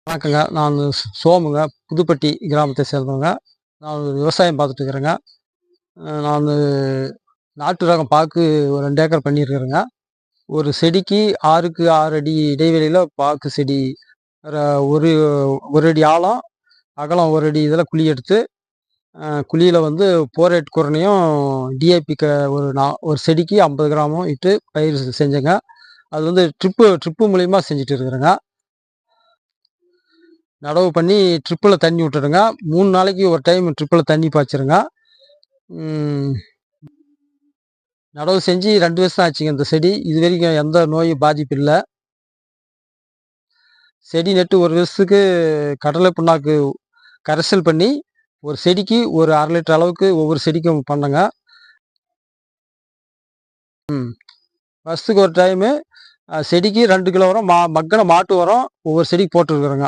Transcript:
வணக்கங்க. நான் சோமுங்க. புதுப்பட்டி கிராமத்தை சேர்ந்தவங்க. நான் ஒரு விவசாயம் பார்த்துட்டு இருக்கிறேங்க. நானு நாட்டு ரகம் பாக்கு ஒரு 2 ஏக்கர் பண்ணியிருக்கிறேங்க. ஒரு செடிக்கு 6க்கு 6 அடி இடைவெளியில பாக்கு செடி ர ஒரு 1 அடி ஆழம், அகலம் 1 அடி இதில குழி எடுத்து, குழியில வந்து போரேட் குரணையும், டிஏபி ஒரு செடிக்கு 50 கிராமும் இட்டு பயிர் செஞ்சேங்க. அது வந்து ட்ரிப்பு மூலியமா செஞ்சுட்டு இருக்கிறேங்க. நடவு பண்ணி ட்ரிப்பில தண்ணி விட்டுடுங்க. 3 நாளைக்கு ஒரு டைம் ட்ரிப்பில தண்ணி பாய்ச்சிருங்க. ம். நடவு செஞ்சு 2 வருஷம் தான் ஆச்சுங்க இந்த செடி. இதுவரைக்கும் எந்த நோயும் பாதிப்பு இல்ல. செடி நட்டு 1 வருஷத்துக்கு கடலை புண்ணாக்கு கரைசல் பண்ணி, ஒரு செடிக்கு ஒரு 1/2 லிட்டர் அளவுக்கு ஒவ்வொரு செடிக்கும் பண்ணேங்க. ம். வருஷத்துக்கு ஒரு டைமு செடிக்கு 2 கிலோ உரம், மக்குன மாட்டு உரம் ஒவ்வொரு செடிக்கு போட்டுருக்குறேங்க.